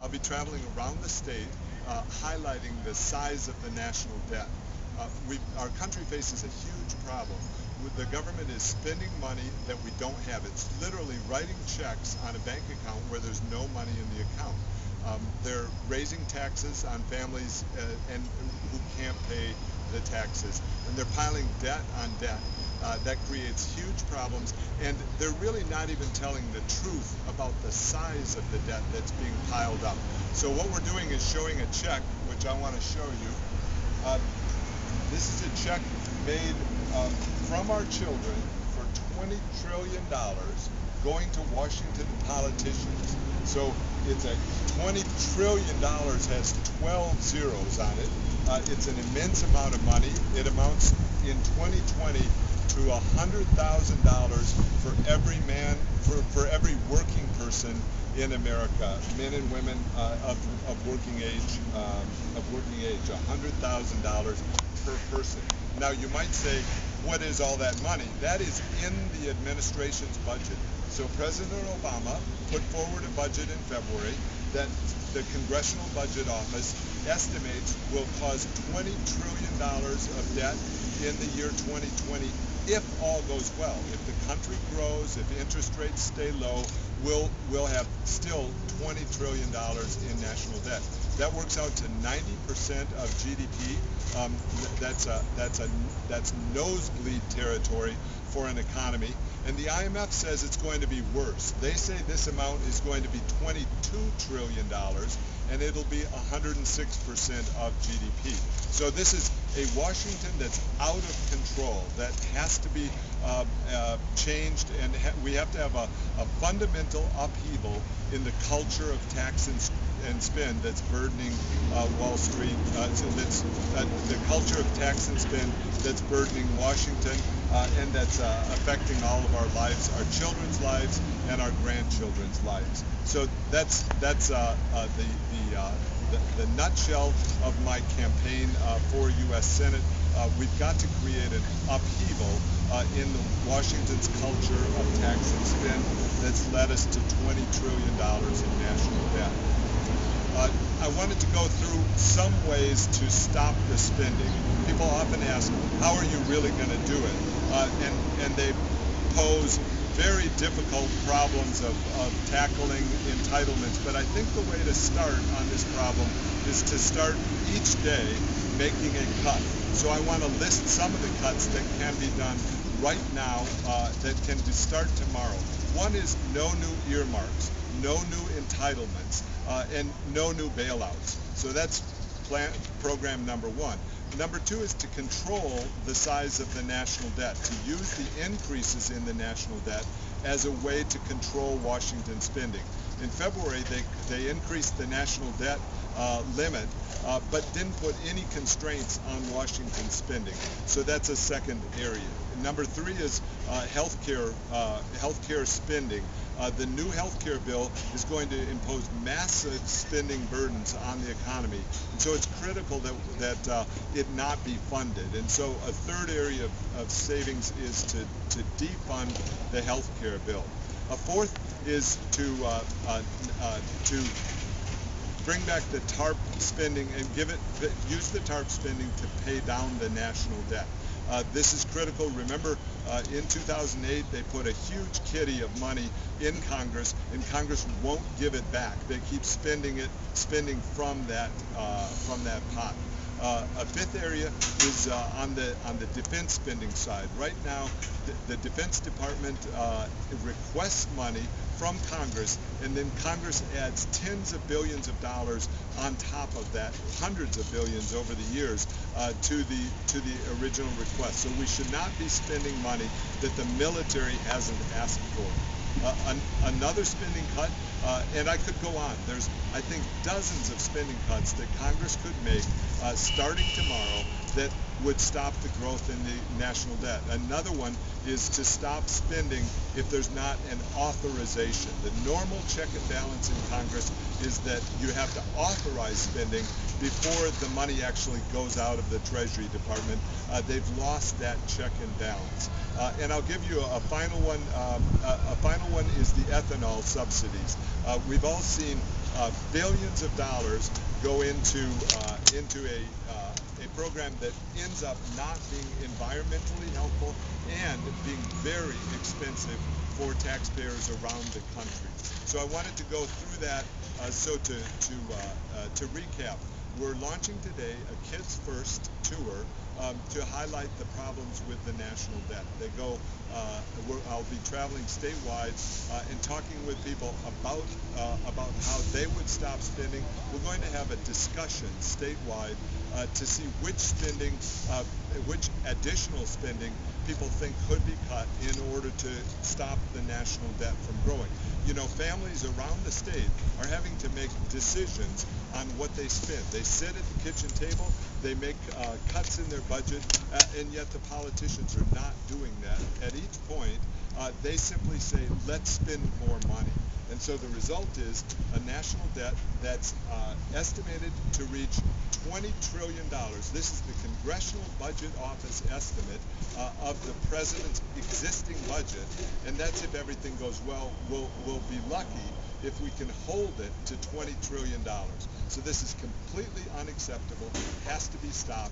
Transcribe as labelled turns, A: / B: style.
A: I'll be traveling around the state highlighting the size of the national debt. Our country faces a huge problem. The government is spending money that we don't have. It's literally writing checks on a bank account where there's no money in the account. They're raising taxes on families and who can't pay the taxes, and they're piling debt on debt. That creates huge problems, and they're really not even telling the truth about the size of the debt that's being piled up. So what we're doing is showing a check, which I want to show you. This is a check made from our children for $20 trillion going to Washington politicians. So it's a $20 trillion has 12 zeros on it. It's an immense amount of money. It amounts in 2020 to $100,000 for every man, for every working person in America, men and women of working age, $100,000 per person. Now you might say, what is all that money? That is in the administration's budget. So President Obama put forward a budget in February that the Congressional Budget Office estimates will cause $20 trillion of debt in the year 2020 if all goes well. If the country grows, if interest rates stay low, we'll have still $20 trillion in national debt. That works out to 90% of GDP. That's nosebleed territory for an economy. And the IMF says it's going to be worse. They say this amount is going to be $22 trillion, and it'll be 106% of GDP. So this is a Washington that's out of control, that has to be changed, and we have to have a fundamental upheaval in the culture of tax and spend that's burdening Wall Street. That's the culture of tax and spend that's burdening Washington, and that's affecting all of our lives, our children's lives, and our grandchildren's lives. So that's the nutshell of my campaign for U.S. Senate. We've got to create an upheaval in Washington's culture of tax and spend that's led us to $20 trillion in national debt. I wanted to go through some ways to stop the spending. People often ask, how are you really going to do it? And they pose very difficult problems of tackling entitlements. But I think the way to start on this problem is to start each day making a cut. So I want to list some of the cuts that can be done right now that can start tomorrow. One is no new earmarks, no new entitlements, and no new bailouts. So that's program number one. Number two is to control the size of the national debt, to use the increases in the national debt as a way to control Washington spending. In February, they increased the national debt limit, but didn't put any constraints on Washington spending. So that's a second area. Number three is healthcare spending. The new healthcare bill is going to impose massive spending burdens on the economy, and so it's critical that it not be funded. And so a third area of savings is to defund the healthcare bill. A fourth is to bring back the TARP spending and use the TARP spending to pay down the national debt. This is critical. Remember, in 2008, they put a huge kitty of money in Congress, and Congress won't give it back. They keep spending from that pot. A fifth area is on the defense spending side. Right now, the Defense Department requests money from Congress, and then Congress adds tens of billions of dollars on top of that, hundreds of billions over the years, to the original request. So we should not be spending money that the military hasn't asked for. Another spending cut, and I could go on. There's, I think, dozens of spending cuts that Congress could make starting tomorrow that would stop the growth in the national debt. Another one is to stop spending if there's not an authorization. The normal check and balance in Congress is that you have to authorize spending before the money actually goes out of the Treasury Department. They've lost that check and balance. And I'll give you a final one. A final one is the ethanol subsidies. We've all seen billions of dollars go into a program that ends up not being environmentally helpful and being very expensive for taxpayers around the country. So I wanted to go through that. To recap, we're launching today a Kids First tour to highlight the problems with the national debt. I'll be traveling statewide and talking with people about how they would stop spending. We're going to have a discussion statewide to see which additional spending people think could be cut in order to stop the national debt from growing. You know, families around the state are having to make decisions on what they spend. They sit at the kitchen table, they make cuts in their budget, and yet the politicians are not doing that. At each point, they simply say, let's spend more money. And so the result is a national debt that's estimated to reach $20 trillion. This is the Congressional Budget Office estimate of the president's existing budget, and that's if everything goes well. We'll be lucky if we can hold it to $20 trillion. So this is completely unacceptable, has to be stopped.